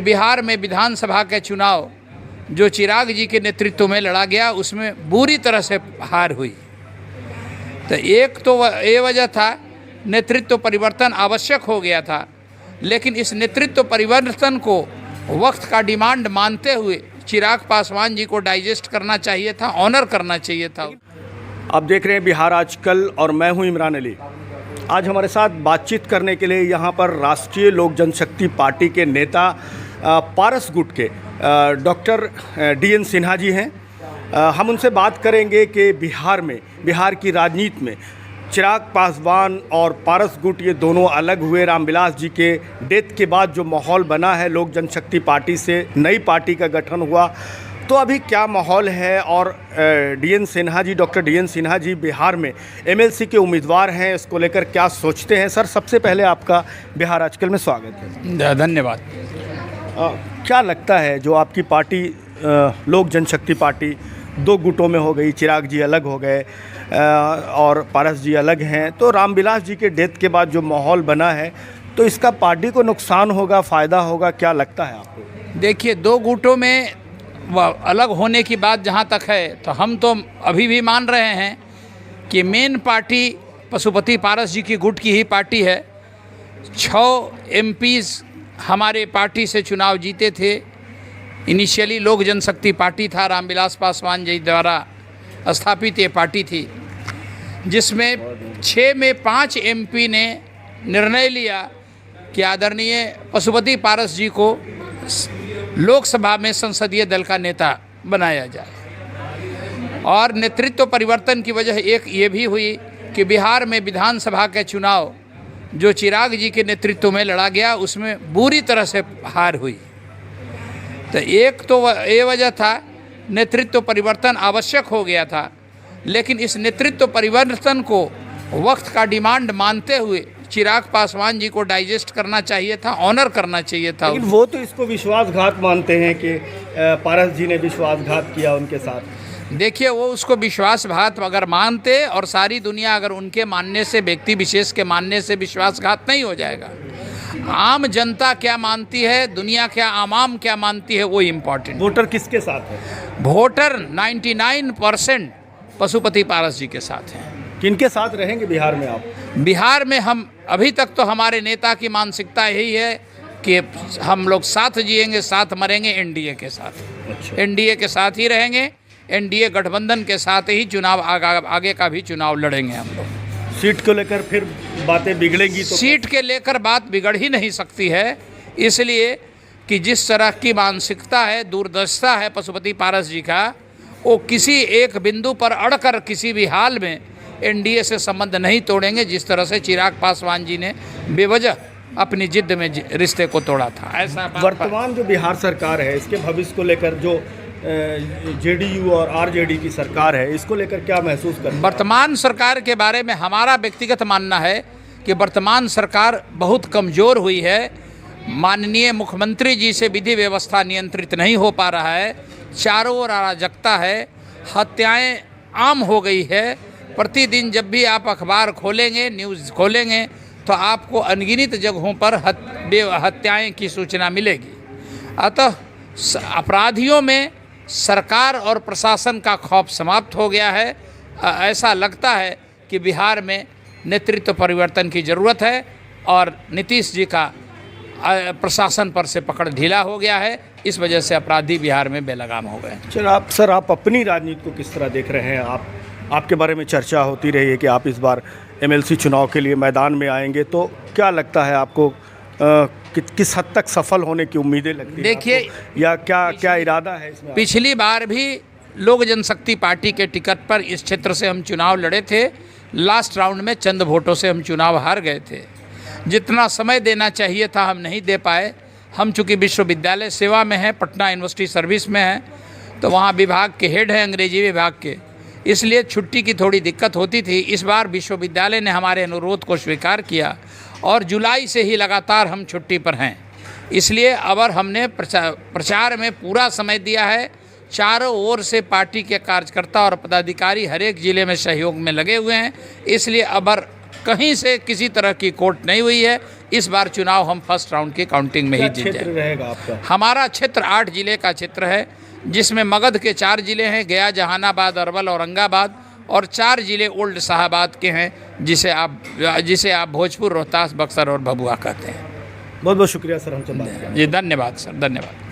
बिहार में विधानसभा के चुनाव जो चिराग जी के नेतृत्व में लड़ा गया उसमें बुरी तरह से हार हुई। तो एक तो ये वजह था नेतृत्व परिवर्तन आवश्यक हो गया था, लेकिन इस नेतृत्व परिवर्तन को वक्त का डिमांड मानते हुए चिराग पासवान जी को डाइजेस्ट करना चाहिए था, ऑनर करना चाहिए था। आप देख रहे हैं बिहार आजकल और मैं हूं इमरान अली। आज हमारे साथ बातचीत करने के लिए यहाँ पर राष्ट्रीय लोक जनशक्ति पार्टी के नेता पारस गुट के डॉक्टर DN सिन्हा जी हैं। हम उनसे बात करेंगे कि बिहार की राजनीति में चिराग पासवान और पारस गुट ये दोनों अलग हुए। रामविलास जी के डेथ के बाद जो माहौल बना है, लोक जनशक्ति पार्टी से नई पार्टी का गठन हुआ, तो अभी क्या माहौल है। और डॉक्टर DN सिन्हा जी बिहार में MLC के उम्मीदवार हैं, इसको लेकर क्या सोचते हैं। सर, सबसे पहले आपका बिहार आजकल में स्वागत है। धन्यवाद। क्या लगता है जो आपकी पार्टी लोक जनशक्ति पार्टी दो गुटों में हो गई, चिराग जी अलग हो गए और पारस जी अलग हैं, तो रामविलास जी के डेथ के बाद जो माहौल बना है, तो इसका पार्टी को नुकसान होगा, फ़ायदा होगा, क्या लगता है आपको? देखिए, दो गुटों में अलग होने की बात जहाँ तक है, तो हम तो अभी भी मान रहे हैं कि मेन पार्टी पशुपति पारस जी की गुट की ही पार्टी है। 6 MPs हमारे पार्टी से चुनाव जीते थे। इनिशियली लोक जनशक्ति पार्टी था, रामविलास पासवान जी द्वारा स्थापित ये पार्टी थी, जिसमें 6 में 5 MP ने निर्णय लिया कि आदरणीय पशुपति पारस जी को लोकसभा में संसदीय दल का नेता बनाया जाए। और नेतृत्व परिवर्तन की वजह एक ये भी हुई कि बिहार में विधानसभा के चुनाव जो चिराग जी के नेतृत्व में लड़ा गया उसमें बुरी तरह से हार हुई। तो एक तो ये वजह था नेतृत्व परिवर्तन आवश्यक हो गया था, लेकिन इस नेतृत्व परिवर्तन को वक्त का डिमांड मानते हुए चिराग पासवान जी को डाइजेस्ट करना चाहिए था, ऑनर करना चाहिए था। लेकिन वो तो इसको विश्वासघात मानते हैं कि पारस जी ने विश्वासघात किया उनके साथ। देखिए, वो उसको विश्वासघात अगर मानते और सारी दुनिया अगर उनके मानने से, व्यक्ति विशेष के मानने से विश्वासघात नहीं हो जाएगा। आम जनता क्या मानती है, दुनिया क्या, आवाम क्या मानती है, वो इम्पोर्टेंट। वोटर किसके साथ है? वोटर 99% पशुपति पारस जी के साथ हैं। किनके साथ रहेंगे बिहार में आप? बिहार में हम अभी तक तो हमारे नेता की मानसिकता यही है कि हम लोग साथ जिएंगे, साथ मरेंगे, NDA के साथ। अच्छा। NDA के साथ ही रहेंगे, NDA गठबंधन के साथ ही चुनाव आगे का भी चुनाव लड़ेंगे हम लोग। सीट को लेकर फिर बातें बिगड़ेंगी तो? सीट के लेकर बात बिगड़ ही नहीं सकती है, इसलिए कि जिस तरह की मानसिकता है, दूरदर्शिता है पशुपति पारस जी का, वो किसी एक बिंदु पर अड़कर किसी भी हाल में NDA से संबंध नहीं तोड़ेंगे, जिस तरह से चिराग पासवान जी ने बेवजह अपनी जिद्द में रिश्ते को तोड़ा था। ऐसा वर्तमान जो बिहार सरकार है, इसके भविष्य को लेकर जो JDU और RJD की सरकार है, इसको लेकर क्या महसूस कर? वर्तमान सरकार के बारे में हमारा व्यक्तिगत मानना है कि वर्तमान सरकार बहुत कमज़ोर हुई है। माननीय मुख्यमंत्री जी से विधि व्यवस्था नियंत्रित नहीं हो पा रहा है, चारों ओर अराजकता है, हत्याएं आम हो गई है। प्रतिदिन जब भी आप अखबार खोलेंगे, न्यूज़ खोलेंगे, तो आपको अनगिनत जगहों पर हत्याएं की सूचना मिलेगी। अतः अपराधियों में सरकार और प्रशासन का खौफ समाप्त हो गया है। ऐसा लगता है कि बिहार में नेतृत्व परिवर्तन की ज़रूरत है और नीतीश जी का प्रशासन पर से पकड़ ढीला हो गया है। इस वजह से अपराधी बिहार में बेलगाम हो गए। सर, आप अपनी राजनीति को किस तरह देख रहे हैं? आपके बारे में चर्चा होती रही है कि आप इस बार MLC चुनाव के लिए मैदान में आएंगे, तो क्या लगता है आपको किस हद तक सफल होने की उम्मीदें लगती हैं? देखिए, या क्या इरादा है इसमें? पिछली बार भी लोक जनशक्ति पार्टी के टिकट पर इस क्षेत्र से हम चुनाव लड़े थे। लास्ट राउंड में चंद वोटों से हम चुनाव हार गए थे। जितना समय देना चाहिए था हम नहीं दे पाए। हम चूँकि विश्वविद्यालय सेवा में हैं, पटना यूनिवर्सिटी सर्विस में हैं, तो वहाँ विभाग के हेड हैं अंग्रेजी विभाग के, इसलिए छुट्टी की थोड़ी दिक्कत होती थी। इस बार विश्वविद्यालय ने हमारे अनुरोध को स्वीकार किया और जुलाई से ही लगातार हम छुट्टी पर हैं। इसलिए अब हमने प्रचार में पूरा समय दिया है। चारों ओर से पार्टी के कार्यकर्ता और पदाधिकारी हर एक ज़िले में सहयोग में लगे हुए हैं। इसलिए अब कहीं से किसी तरह की कोट नहीं हुई है इस बार चुनाव हम फर्स्ट राउंड की काउंटिंग में ही जीत क्षेत्र जाएंगे। रहेगा आपका? हमारा क्षेत्र 8 जिले का क्षेत्र है, जिसमें मगध के 4 जिले हैं, गया, जहानाबाद, अरवल, औरंगाबाद, और 4 जिले ओल्ड शाहबाद के हैं, जिसे आप भोजपुर, रोहतास, बक्सर और भभुआ कहते हैं। बहुत बहुत शुक्रिया सर, हमसे बात करने के लिए। जी धन्यवाद सर, धन्यवाद।